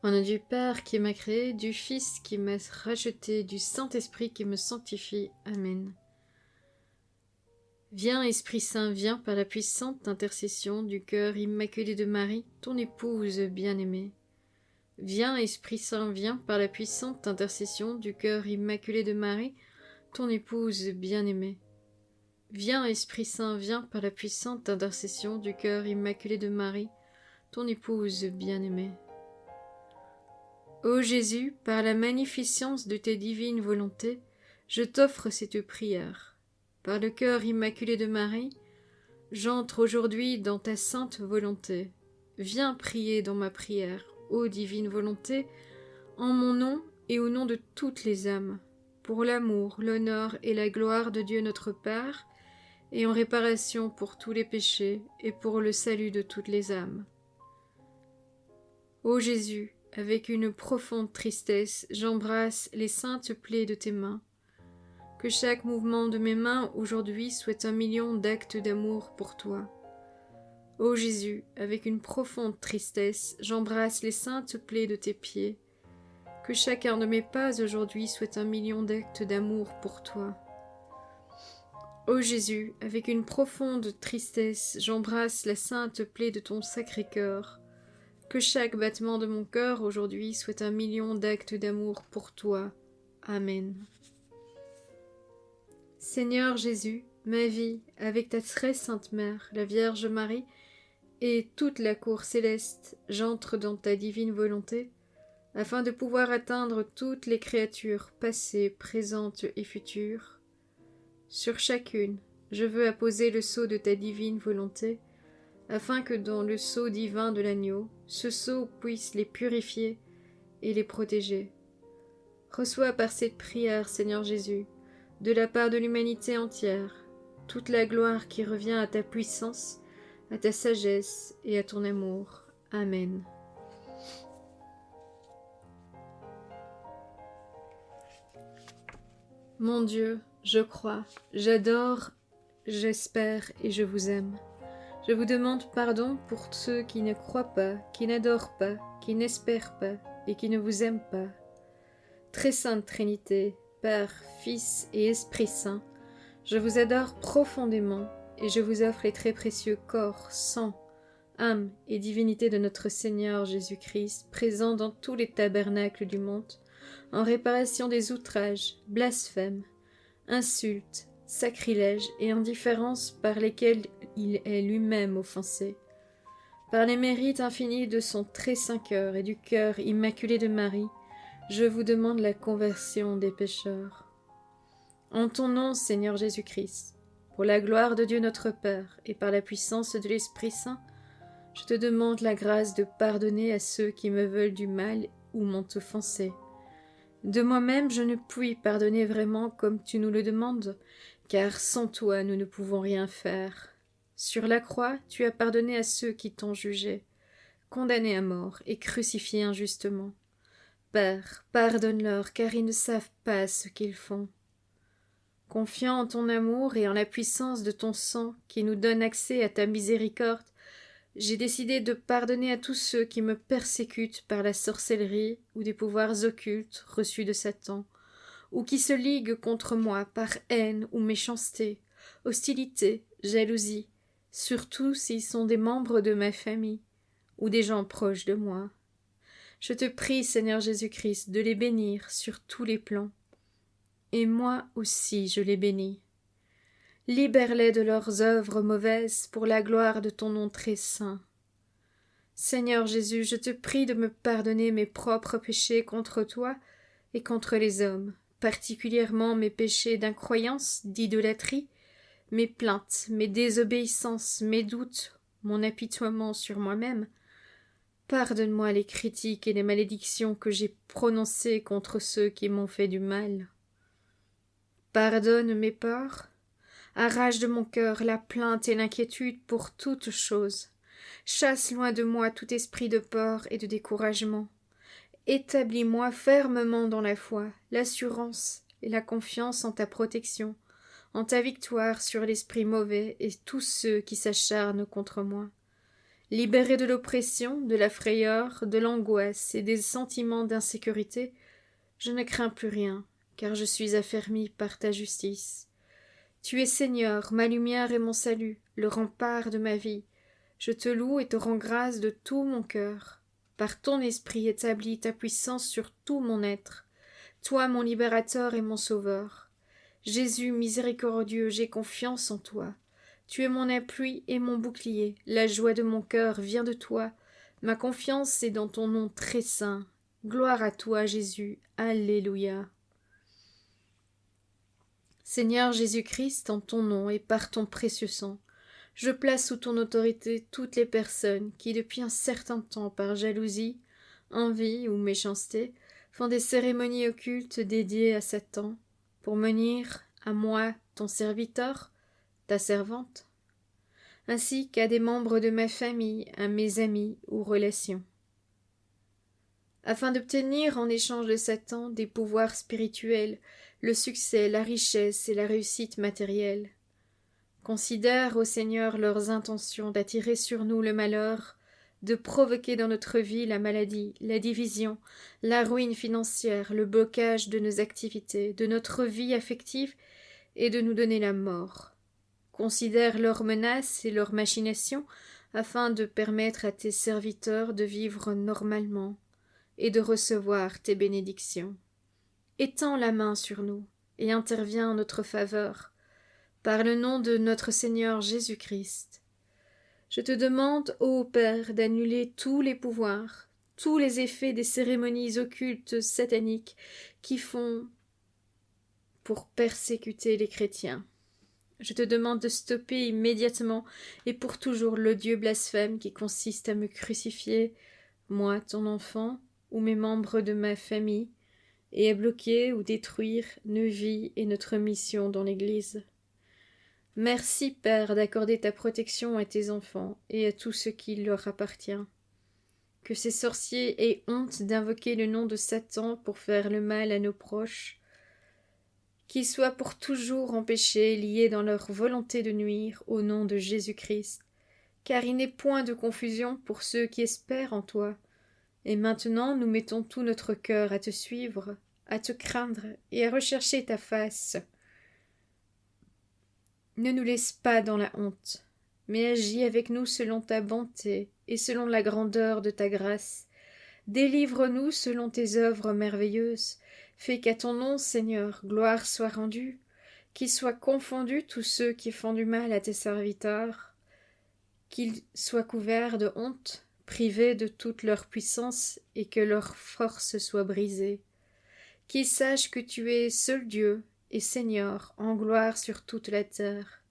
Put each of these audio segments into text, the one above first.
Au nom du Père qui m'a créé, du Fils qui m'a racheté, du Saint-Esprit qui me sanctifie. Amen. Viens, Esprit Saint, viens par la puissante intercession du cœur immaculé de Marie, ton épouse bien-aimée. Viens, Esprit Saint, viens par la puissante intercession du cœur immaculé de Marie, ton épouse bien-aimée. Viens, Esprit Saint, viens par la puissante intercession du cœur immaculé de Marie, ton épouse bien-aimée. Ô Jésus, par la magnificence de tes divines volontés, je t'offre cette prière. Par le cœur immaculé de Marie, j'entre aujourd'hui dans ta sainte volonté. Viens prier dans ma prière, ô divine volonté, en mon nom et au nom de toutes les âmes, pour l'amour, l'honneur et la gloire de Dieu notre Père, et en réparation pour tous les péchés et pour le salut de toutes les âmes. Ô Jésus, avec une profonde tristesse, j'embrasse les saintes plaies de tes mains. Que chaque mouvement de mes mains aujourd'hui soit 1 000 000 d'actes d'amour pour toi. Ô Jésus, avec une profonde tristesse, j'embrasse les saintes plaies de tes pieds. Que chacun de mes pas aujourd'hui soit 1 000 000 d'actes d'amour pour toi. Ô Jésus, avec une profonde tristesse, j'embrasse la sainte plaie de ton sacré cœur. Que chaque battement de mon cœur aujourd'hui soit 1 000 000 d'actes d'amour pour toi. Amen. Seigneur Jésus, ma vie, avec ta très sainte mère, la Vierge Marie, et toute la cour céleste, j'entre dans ta divine volonté, afin de pouvoir atteindre toutes les créatures passées, présentes et futures. Sur chacune, je veux apposer le sceau de ta divine volonté, afin que dans le sceau divin de l'agneau, ce sceau puisse les purifier et les protéger. Reçois par cette prière, Seigneur Jésus, de la part de l'humanité entière, toute la gloire qui revient à ta puissance, à ta sagesse et à ton amour. Amen. Mon Dieu, je crois, j'adore, j'espère et je vous aime. Je vous demande pardon pour ceux qui ne croient pas, qui n'adorent pas, qui n'espèrent pas et qui ne vous aiment pas. Très sainte Trinité, Père, Fils et Esprit Saint, je vous adore profondément et je vous offre les très précieux corps, sang, âme et divinité de notre Seigneur Jésus-Christ, présents dans tous les tabernacles du monde, en réparation des outrages, blasphèmes, insultes, sacrilèges et indifférences par lesquels il est lui-même offensé. Par les mérites infinis de son très saint cœur et du cœur immaculé de Marie, je vous demande la conversion des pécheurs. En ton nom, Seigneur Jésus-Christ, pour la gloire de Dieu notre Père et par la puissance de l'Esprit Saint, je te demande la grâce de pardonner à ceux qui me veulent du mal ou m'ont offensé. De moi-même, je ne puis pardonner vraiment comme tu nous le demandes, car sans toi, nous ne pouvons rien faire. Sur la croix, tu as pardonné à ceux qui t'ont jugé, condamnés à mort et crucifiés injustement. Père, pardonne-leur, car ils ne savent pas ce qu'ils font. Confiant en ton amour et en la puissance de ton sang qui nous donne accès à ta miséricorde, j'ai décidé de pardonner à tous ceux qui me persécutent par la sorcellerie ou des pouvoirs occultes reçus de Satan, ou qui se liguent contre moi par haine ou méchanceté, hostilité, jalousie, surtout s'ils sont des membres de ma famille ou des gens proches de moi. Je te prie, Seigneur Jésus-Christ, de les bénir sur tous les plans. Et moi aussi je les bénis. Libère-les de leurs œuvres mauvaises pour la gloire de ton nom très saint. Seigneur Jésus, je te prie de me pardonner mes propres péchés contre toi et contre les hommes, particulièrement mes péchés d'incroyance, d'idolâtrie, mes plaintes, mes désobéissances, mes doutes, mon apitoiement sur moi-même. Pardonne-moi les critiques et les malédictions que j'ai prononcées contre ceux qui m'ont fait du mal. Pardonne mes peurs, arrache de mon cœur la plainte et l'inquiétude pour toutes choses. Chasse loin de moi tout esprit de peur et de découragement. Établis-moi fermement dans la foi, l'assurance et la confiance en ta protection, en ta victoire sur l'esprit mauvais et tous ceux qui s'acharnent contre moi. Libéré de l'oppression, de la frayeur, de l'angoisse et des sentiments d'insécurité, je ne crains plus rien, car je suis affermi par ta justice. Tu es Seigneur, ma lumière et mon salut, le rempart de ma vie. Je te loue et te rends grâce de tout mon cœur. Par ton esprit établis ta puissance sur tout mon être. Toi, mon libérateur et mon sauveur. Jésus miséricordieux, j'ai confiance en toi. Tu es mon appui et mon bouclier. La joie de mon cœur vient de toi. Ma confiance est dans ton nom très saint. Gloire à toi, Jésus. Alléluia. Seigneur Jésus-Christ, en ton nom et par ton précieux sang, je place sous ton autorité toutes les personnes qui, depuis un certain temps, par jalousie, envie ou méchanceté, font des cérémonies occultes dédiées à Satan, pour me nuire à moi, ton serviteur, ta servante, ainsi qu'à des membres de ma famille, à mes amis ou relations. Afin d'obtenir en échange de Satan des pouvoirs spirituels, le succès, la richesse et la réussite matérielle. Considère, ô Seigneur, leurs intentions d'attirer sur nous le malheur, de provoquer dans notre vie la maladie, la division, la ruine financière, le blocage de nos activités, de notre vie affective et de nous donner la mort. Considère leurs menaces et leurs machinations afin de permettre à tes serviteurs de vivre normalement et de recevoir tes bénédictions. Étends la main sur nous et interviens en notre faveur, par le nom de notre Seigneur Jésus-Christ. Je te demande, ô Père, d'annuler tous les pouvoirs, tous les effets des cérémonies occultes sataniques qui font pour persécuter les chrétiens. Je te demande de stopper immédiatement et pour toujours l'odieux blasphème qui consiste à me crucifier, moi, ton enfant, ou mes membres de ma famille, et à bloquer ou détruire nos vies et notre mission dans l'Église. Merci, Père, d'accorder ta protection à tes enfants et à tout ce qui leur appartient. Que ces sorciers aient honte d'invoquer le nom de Satan pour faire le mal à nos proches, qu'ils soient pour toujours empêchés, liés dans leur volonté de nuire au nom de Jésus-Christ, car il n'est point de confusion pour ceux qui espèrent en toi. Et maintenant nous mettons tout notre cœur à te suivre, à te craindre et à rechercher ta face. Ne nous laisse pas dans la honte, mais agis avec nous selon ta bonté et selon la grandeur de ta grâce. Délivre-nous selon tes œuvres merveilleuses. Fais qu'à ton nom, Seigneur, gloire soit rendue, qu'ils soient confondus tous ceux qui font du mal à tes serviteurs, qu'ils soient couverts de honte, privés de toute leur puissance et que leur force soit brisée. Qu'ils sachent que tu es seul Dieu et Seigneur en gloire sur toute la terre.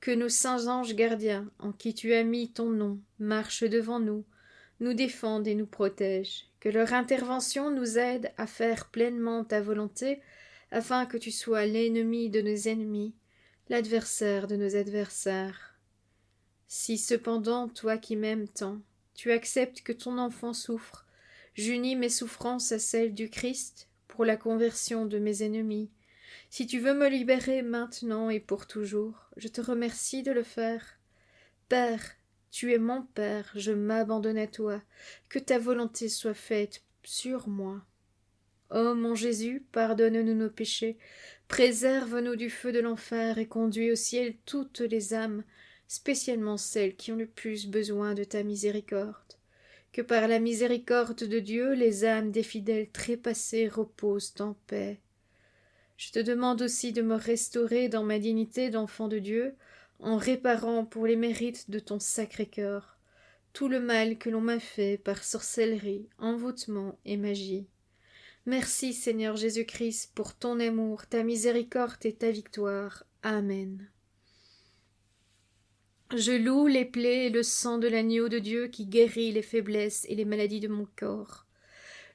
Que nos saints anges gardiens, en qui tu as mis ton nom, marchent devant nous, nous défendent et nous protègent. Que leur intervention nous aide à faire pleinement ta volonté, afin que tu sois l'ennemi de nos ennemis, l'adversaire de nos adversaires. Si cependant, toi qui m'aimes tant, tu acceptes que ton enfant souffre, j'unis mes souffrances à celles du Christ pour la conversion de mes ennemis. Si tu veux me libérer maintenant et pour toujours, je te remercie de le faire. Père, tu es mon Père, je m'abandonne à toi, que ta volonté soit faite sur moi. Ô mon Jésus, pardonne-nous nos péchés, préserve-nous du feu de l'enfer et conduis au ciel toutes les âmes, spécialement celles qui ont le plus besoin de ta miséricorde. Que par la miséricorde de Dieu, les âmes des fidèles trépassés reposent en paix. Je te demande aussi de me restaurer dans ma dignité d'enfant de Dieu, en réparant pour les mérites de ton Sacré-Cœur tout le mal que l'on m'a fait par sorcellerie, envoûtement et magie. Merci Seigneur Jésus-Christ pour ton amour, ta miséricorde et ta victoire. Amen. Je loue les plaies et le sang de l'agneau de Dieu qui guérit les faiblesses et les maladies de mon corps.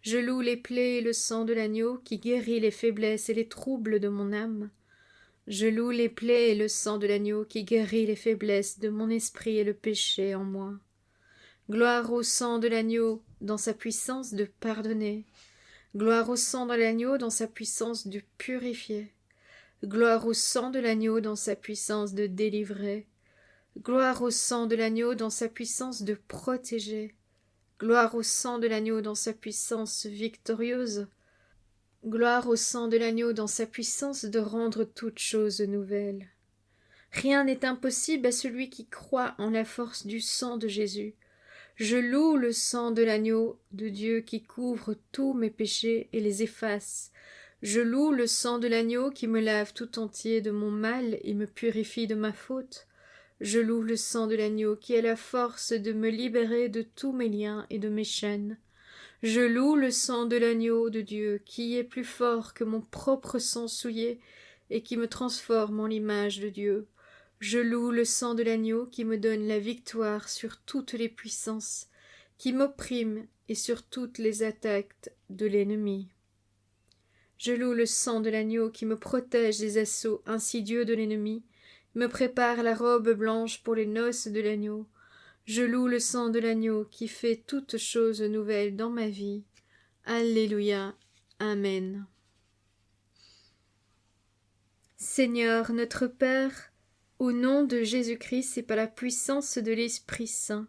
Je loue les plaies et le sang de l'agneau qui guérit les faiblesses et les troubles de mon âme. Je loue les plaies et le sang de l'agneau qui guérit les faiblesses de mon esprit et le péché en moi. Gloire au sang de l'agneau dans sa puissance de pardonner. Gloire au sang de l'agneau dans sa puissance de purifier. Gloire au sang de l'agneau dans sa puissance de délivrer. Gloire au sang de l'agneau dans sa puissance de protéger. Gloire au sang de l'agneau dans sa puissance victorieuse. Gloire au sang de l'agneau dans sa puissance de rendre toutes choses nouvelles. Rien n'est impossible à celui qui croit en la force du sang de Jésus. Je loue le sang de l'agneau de Dieu qui couvre tous mes péchés et les efface. Je loue le sang de l'agneau qui me lave tout entier de mon mal et me purifie de ma faute. Je loue le sang de l'agneau qui a la force de me libérer de tous mes liens et de mes chaînes. Je loue le sang de l'agneau de Dieu qui est plus fort que mon propre sang souillé et qui me transforme en l'image de Dieu. Je loue le sang de l'agneau qui me donne la victoire sur toutes les puissances, qui m'oppriment et sur toutes les attaques de l'ennemi. Je loue le sang de l'agneau qui me protège des assauts insidieux de l'ennemi, me prépare la robe blanche pour les noces de l'agneau. Je loue le sang de l'agneau qui fait toutes choses nouvelles dans ma vie. Alléluia. Amen. Seigneur notre Père, au nom de Jésus-Christ et par la puissance de l'Esprit Saint,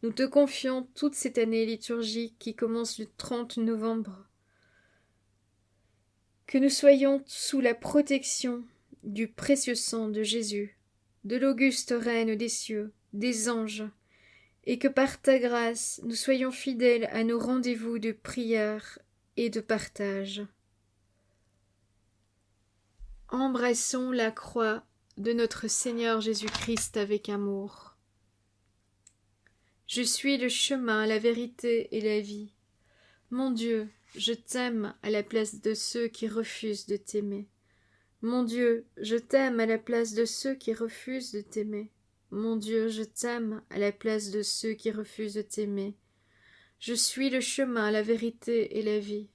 nous te confions toute cette année liturgique qui commence le 30 novembre. Que nous soyons sous la protection du précieux sang de Jésus, de l'auguste Reine des cieux, des anges, et que par ta grâce nous soyons fidèles à nos rendez-vous de prière et de partage. Embrassons la croix de notre Seigneur Jésus-Christ avec amour. Je suis le chemin, la vérité et la vie. Mon Dieu, je t'aime à la place de ceux qui refusent de t'aimer. Mon Dieu, je t'aime à la place de ceux qui refusent de t'aimer. Mon Dieu, je t'aime à la place de ceux qui refusent de t'aimer. Je suis le chemin, la vérité et la vie.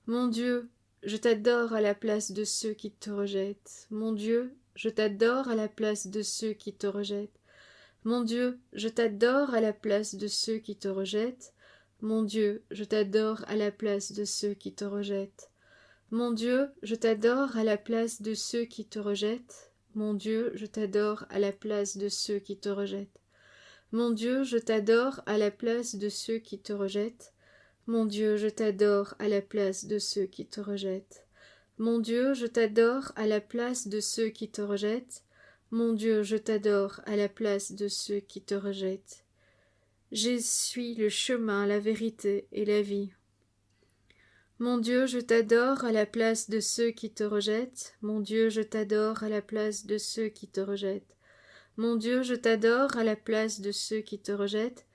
Mon Dieu, je t'adore à la place de ceux qui te rejettent. Mon Dieu, je t'adore à la place de ceux qui te rejettent. Mon Dieu, je t'adore à la place de ceux qui te rejettent. Mon Dieu, je t'adore à la place de ceux qui te rejettent. Mon Dieu, je t'adore à la place de ceux qui te rejettent. Mon Dieu, je t'adore à la place de ceux qui te rejettent. Mon Dieu, je t'adore à la place de ceux qui te rejettent. Mon Dieu, je t'adore à la place de ceux qui te rejettent. Mon Dieu, je t'adore à la place de ceux qui te rejettent. Mon Dieu, je t'adore à la place de ceux qui te rejettent. Je suis le chemin, la vérité et la vie. Mon Dieu, je t'adore à la place de ceux qui te rejettent. Mon Dieu, je t'adore à la place de ceux qui te rejettent. Mon Dieu, je t'adore à la place de ceux qui te rejettent.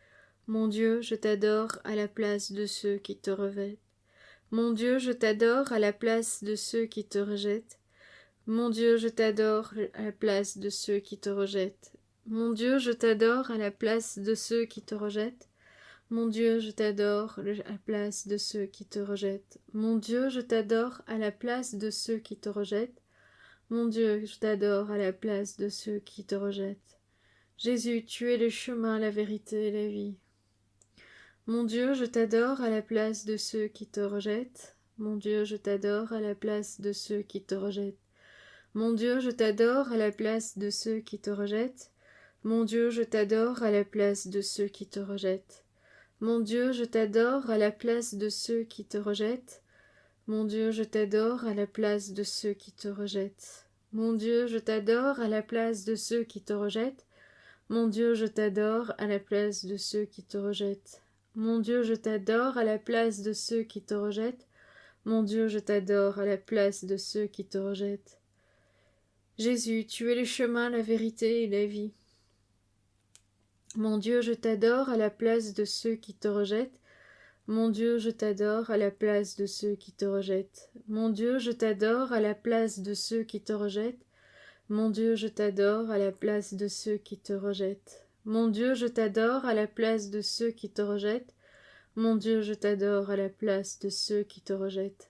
Mon Dieu, je t'adore à la place de ceux qui te rejettent. Mon Dieu, je t'adore à la place de ceux qui te rejettent. Mon Dieu, je t'adore à la place de ceux qui te rejettent. Mon Dieu, je t'adore à la place de ceux qui te rejettent. Mon Dieu, je t'adore à la place de ceux qui te rejettent. Mon Dieu, je t'adore à la place de ceux qui te rejettent. Mon Dieu, je t'adore à la place de ceux qui te rejettent. Jésus, tu es le chemin, la vérité et la vie. Mon Dieu, je t'adore à la place de ceux qui te rejettent. Mon Dieu, je t'adore à la place de ceux qui te rejettent. Mon Dieu, je t'adore à la place de ceux qui te rejettent. Mon Dieu, je t'adore à la place de ceux qui te rejettent. Mon Dieu, je t'adore à la place de ceux qui te rejettent. Mon Dieu, je t'adore à la place de ceux qui te rejettent. Mon Dieu, je t'adore à la place de ceux qui te rejettent. Mon Dieu, je t'adore à la place de ceux qui te rejettent. Mon Dieu, je t'adore à la place de ceux qui te rejettent. Mon Dieu, je t'adore à la place de ceux qui te rejettent. Jésus, tu es le chemin, la vérité et la vie. Mon Dieu, je t'adore à la place de ceux qui te rejettent. Mon Dieu, je t'adore à la place de ceux qui te rejettent. Mon Dieu, je t'adore à la place de ceux qui te rejettent. Mon Dieu, je t'adore à la place de ceux qui te rejettent. Mon Dieu, je t'adore à la place de ceux qui te rejettent. Mon Dieu, je t'adore à la place de ceux qui te rejettent.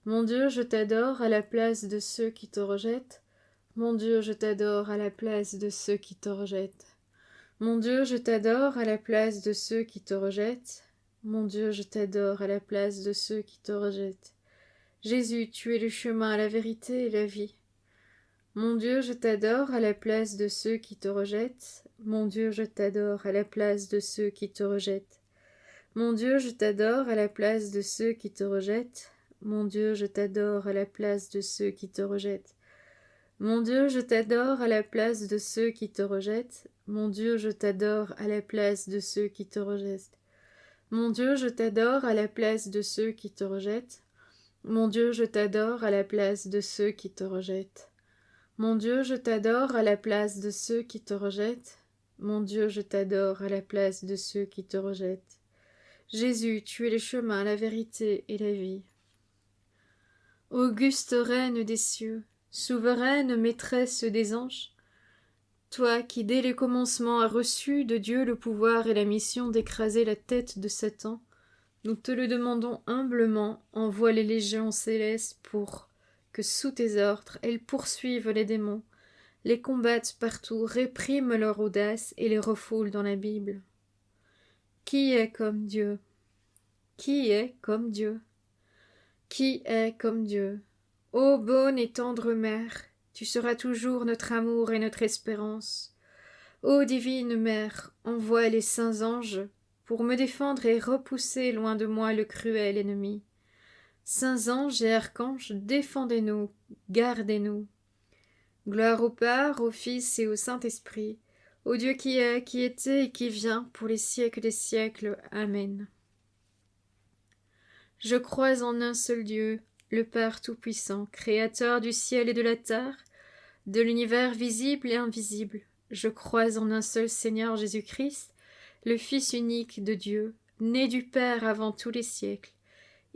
Mon Dieu, je t'adore à la place de ceux qui te rejettent. Mon Dieu, je t'adore à la place de ceux qui te rejettent. Mon Dieu, je t'adore à la place de ceux qui te rejettent. Mon Dieu, je t'adore à la place de ceux qui te rejettent. Jésus, tu es le chemin, la vérité et la vie. Mon Dieu, je t'adore à la place de ceux qui te rejettent. Mon Dieu, je t'adore à la place de ceux qui te rejettent. Mon Dieu, je t'adore à la place de ceux qui te rejettent. Mon Dieu, je t'adore à la place de ceux qui te rejettent. Mon Dieu, je t'adore à la place de ceux qui te rejettent. Mon Dieu, je t'adore à la place de ceux qui te rejettent. Mon Dieu, je t'adore à la place de ceux qui te rejettent. Mon Dieu, je t'adore à la place de ceux qui te rejettent. Mon Dieu, je t'adore à la place de ceux qui te rejettent. Mon Dieu, je t'adore à la place de ceux qui te rejettent. Jésus, tu es le chemin, la vérité et la vie. Auguste reine des cieux, souveraine maîtresse des anges, toi qui dès le commencement as reçu de Dieu le pouvoir et la mission d'écraser la tête de Satan, nous te le demandons humblement, envoie les légions célestes pour que sous tes ordres elles poursuivent les démons, les combattent partout, répriment leur audace et les refoulent dans la Bible. Qui est comme Dieu? Qui est comme Dieu? Qui est comme Dieu? Ô bonne et tendre Mère, tu seras toujours notre amour et notre espérance. Ô divine Mère, envoie les saints anges pour me défendre et repousser loin de moi le cruel ennemi. Saints anges et archanges, défendez-nous, gardez-nous. Gloire au Père, au Fils et au Saint-Esprit, au Dieu qui est, qui était et qui vient, pour les siècles des siècles. Amen. Je crois en un seul Dieu, le Père Tout-Puissant, Créateur du ciel et de la terre, de l'univers visible et invisible. Je crois en un seul Seigneur Jésus-Christ, le Fils unique de Dieu, né du Père avant tous les siècles.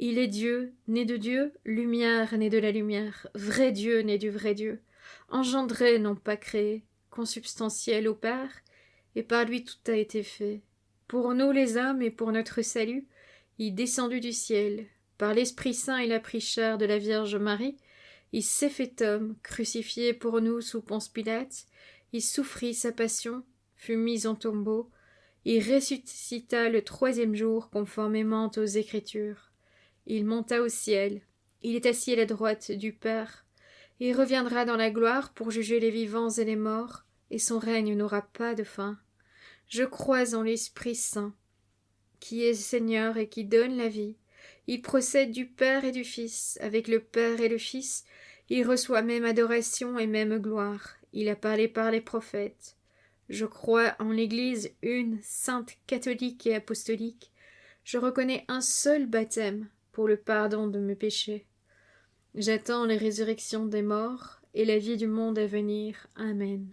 Il est Dieu, né de Dieu, lumière né de la lumière, vrai Dieu né du vrai Dieu, engendré, non pas créé, consubstantiel au Père, et par lui tout a été fait. Pour nous les hommes et pour notre salut, il descendu du ciel, par l'Esprit Saint il a pris chair de la Vierge Marie, il s'est fait homme, crucifié pour nous sous Ponce Pilate, il souffrit sa passion, fut mis en tombeau, il ressuscita le 3e jour conformément aux Écritures. Il monta au ciel, il est assis à la droite du Père, il reviendra dans la gloire pour juger les vivants et les morts, et son règne n'aura pas de fin. Je crois en l'Esprit Saint, qui est Seigneur et qui donne la vie. Il procède du Père et du Fils, avec le Père et le Fils, il reçoit même adoration et même gloire. Il a parlé par les prophètes. Je crois en l'Église une, sainte, catholique et apostolique. Je reconnais un seul baptême pour le pardon de mes péchés. J'attends la résurrection des morts et la vie du monde à venir. Amen.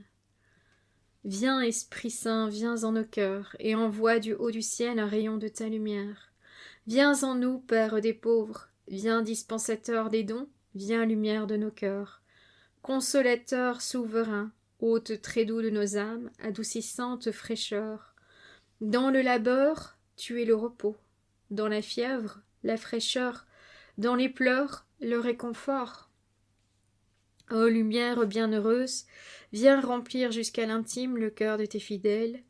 Viens, Esprit Saint, viens en nos cœurs, et envoie du haut du ciel un rayon de ta lumière. Viens en nous, Père des pauvres, viens dispensateur des dons, viens lumière de nos cœurs. Consolateur souverain, hôte très doux de nos âmes, adoucissante fraîcheur. Dans le labeur, tu es le repos, dans la fièvre, la fraîcheur, dans les pleurs, le réconfort. Ô lumière bienheureuse, viens remplir jusqu'à l'intime le cœur de tes fidèles.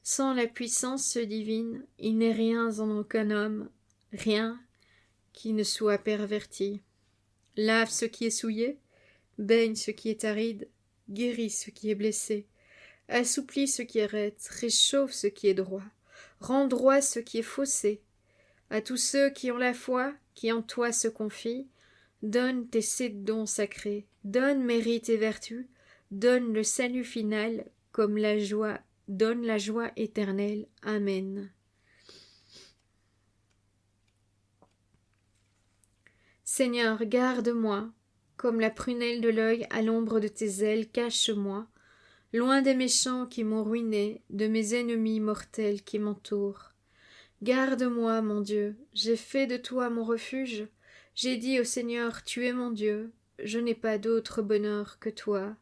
Sans la puissance divine, il n'est rien en aucun homme, rien qui ne soit perverti. Lave ce qui est souillé, baigne ce qui est aride, guéris ce qui est blessé, assouplis ce qui est raide, réchauffe ce qui est droit, rends droit ce qui est faussé. À tous ceux qui ont la foi, qui en toi se confient, donne tes 7 dons sacrés, donne mérite et vertu, donne le salut final, comme la joie, donne la joie éternelle. Amen. Seigneur, garde-moi, comme la prunelle de l'œil à l'ombre de tes ailes, cache-moi, loin des méchants qui m'ont ruiné, de mes ennemis mortels qui m'entourent. Garde-moi, mon Dieu, j'ai fait de toi mon refuge, j'ai dit au Seigneur, tu es mon Dieu, je n'ai pas d'autre bonheur que toi.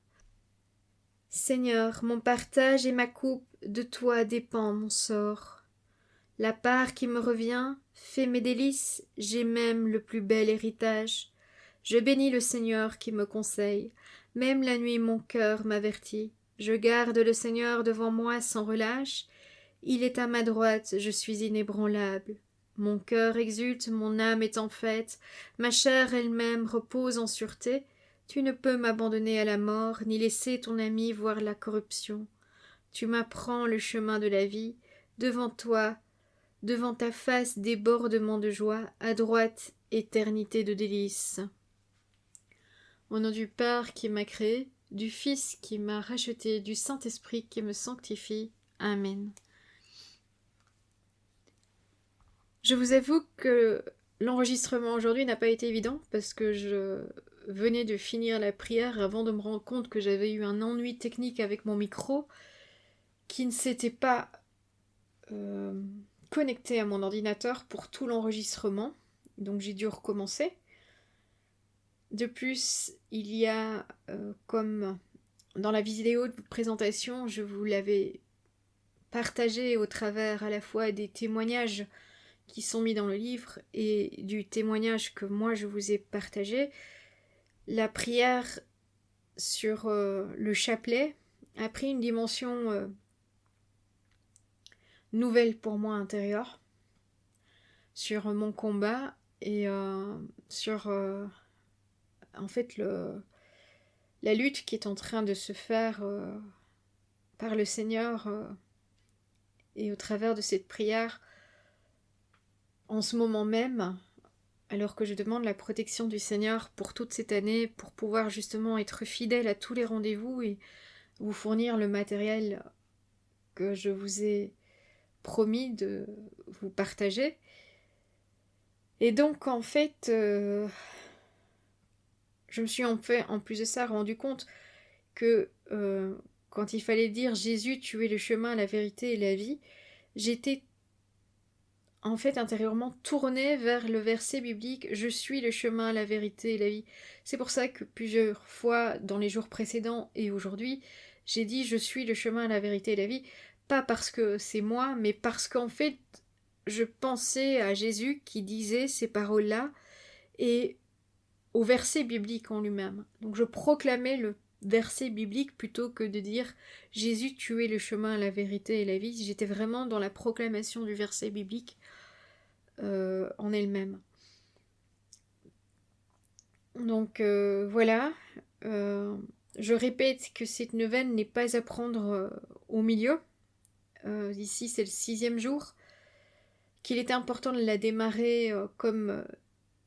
Seigneur, mon partage et ma coupe, de toi dépend mon sort. La part qui me revient fait mes délices, j'ai même le plus bel héritage. Je bénis le Seigneur qui me conseille, même la nuit mon cœur m'avertit. Je garde le Seigneur devant moi sans relâche, il est à ma droite, je suis inébranlable. Mon cœur exulte, mon âme est en fête, ma chair elle-même repose en sûreté. Tu ne peux m'abandonner à la mort, ni laisser ton ami voir la corruption. Tu m'apprends le chemin de la vie. Devant toi, devant ta face, débordement de joie, à droite, éternité de délices. Au nom du Père qui m'a créé, du Fils qui m'a racheté, du Saint-Esprit qui me sanctifie. Amen. Je vous avoue que l'enregistrement aujourd'hui n'a pas été évident parce que je venais de finir la prière avant de me rendre compte que j'avais eu un ennui technique avec mon micro qui ne s'était pas connecté à mon ordinateur pour tout l'enregistrement. Donc j'ai dû recommencer. De plus, il y a, comme dans la vidéo de présentation, je vous l'avais partagé au travers à la fois des témoignages qui sont mis dans le livre et du témoignage que moi je vous ai partagé, la prière sur le chapelet a pris une dimension nouvelle pour moi intérieure sur mon combat et sur en fait la lutte qui est en train de se faire par le Seigneur et au travers de cette prière en ce moment même, alors que je demande la protection du Seigneur pour toute cette année, pour pouvoir justement être fidèle à tous les rendez-vous et vous fournir le matériel que je vous ai promis de vous partager. Et donc en fait, je me suis en plus de ça rendu compte que quand il fallait dire Jésus, tu es le chemin, la vérité et la vie, j'étais en fait intérieurement tournée vers le verset biblique « Je suis le chemin, la vérité et la vie ». C'est pour ça que plusieurs fois dans les jours précédents et aujourd'hui, j'ai dit « Je suis le chemin, la vérité et la vie ». Pas parce que c'est moi, mais parce qu'en fait, je pensais à Jésus qui disait ces paroles-là et au verset biblique en lui-même. Donc je proclamais le verset biblique plutôt que de dire « Jésus, tu es le chemin, la vérité et la vie ». J'étais vraiment dans la proclamation du verset biblique en elle-même. Donc voilà, je répète que cette neuvaine n'est pas à prendre au milieu. Ici c'est le 6e jour, qu'il est important de la démarrer comme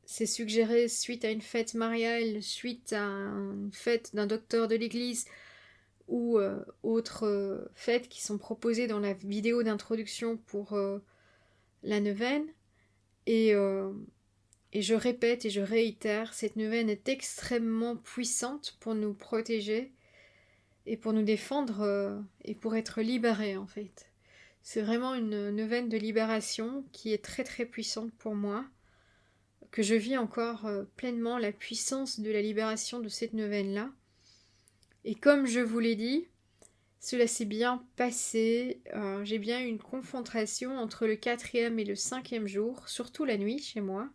c'est suggéré suite à une fête mariale, suite à une fête d'un docteur de l'église ou autres fêtes qui sont proposées dans la vidéo d'introduction pour la neuvaine. Et je répète et je réitère, cette neuvaine est extrêmement puissante pour nous protéger et pour nous défendre et pour être libérés en fait. C'est vraiment une neuvaine de libération qui est très très puissante pour moi, que je vis encore pleinement la puissance de la libération de cette neuvaine-là. Et comme je vous l'ai dit, cela s'est bien passé. J'ai bien eu une confrontation entre le 4e et le 5e jour, surtout la nuit chez moi.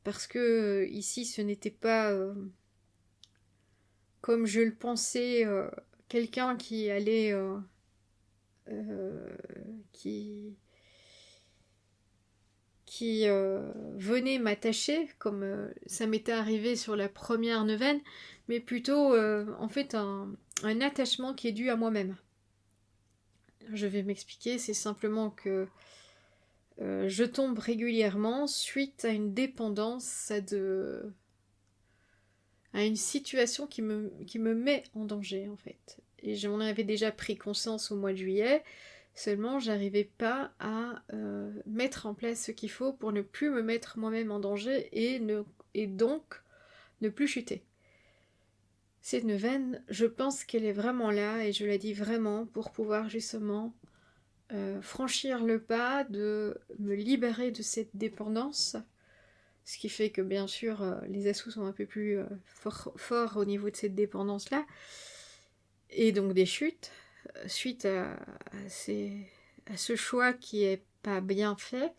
Parce que ici, ce n'était pas, comme je le pensais, quelqu'un qui allait... qui venait m'attacher, comme ça m'était arrivé sur la première neuvaine, mais plutôt, en fait, un attachement qui est dû à moi-même. Je vais m'expliquer, c'est simplement que je tombe régulièrement suite à une dépendance à une situation qui me met en danger en fait. Et j'en avais déjà pris conscience au mois de juillet, seulement j'arrivais pas à mettre en place ce qu'il faut pour ne plus me mettre moi-même en danger et donc ne plus chuter. Cette neuvaine, je pense qu'elle est vraiment là, et je la dis vraiment, pour pouvoir justement franchir le pas de me libérer de cette dépendance, ce qui fait que bien sûr les assauts sont un peu plus forts au niveau de cette dépendance-là, et donc des chutes, suite à ce choix qui est pas bien fait,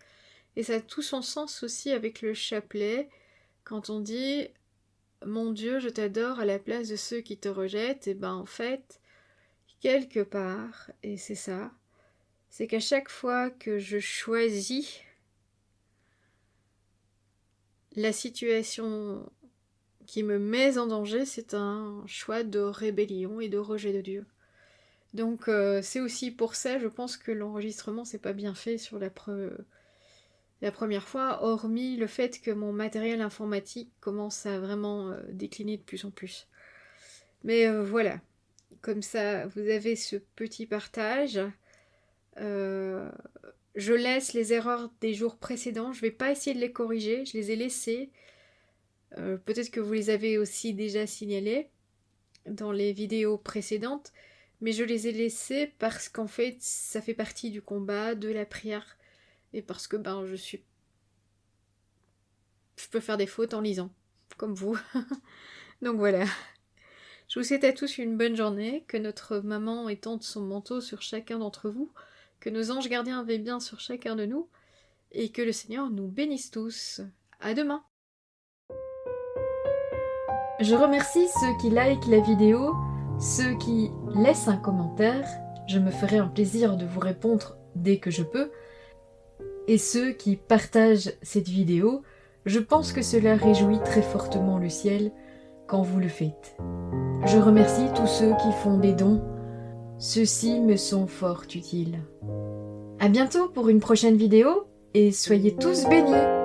et ça a tout son sens aussi avec le chapelet, quand on dit « Mon Dieu, je t'adore » à la place de ceux qui te rejettent, et ben en fait, quelque part, et c'est ça, c'est qu'à chaque fois que je choisis la situation qui me met en danger, c'est un choix de rébellion et de rejet de Dieu. Donc c'est aussi pour ça, je pense que l'enregistrement s'est pas bien fait sur la première fois, hormis le fait que mon matériel informatique commence à vraiment décliner de plus en plus. Mais voilà, comme ça vous avez ce petit partage. Je laisse les erreurs des jours précédents, je vais pas essayer de les corriger, je les ai laissées. Peut-être que vous les avez aussi déjà signalées dans les vidéos précédentes, mais je les ai laissées parce qu'en fait ça fait partie du combat, de la prière, et parce que je peux faire des fautes en lisant, comme vous. Donc voilà. Je vous souhaite à tous une bonne journée, que notre maman étende son manteau sur chacun d'entre vous, que nos anges gardiens veillent bien sur chacun de nous, et que le Seigneur nous bénisse tous. À demain! Je remercie ceux qui likent la vidéo, ceux qui laissent un commentaire, je me ferai un plaisir de vous répondre dès que je peux, et ceux qui partagent cette vidéo, je pense que cela réjouit très fortement le ciel quand vous le faites. Je remercie tous ceux qui font des dons, ceux-ci me sont fort utiles. À bientôt pour une prochaine vidéo, et soyez tous bénis!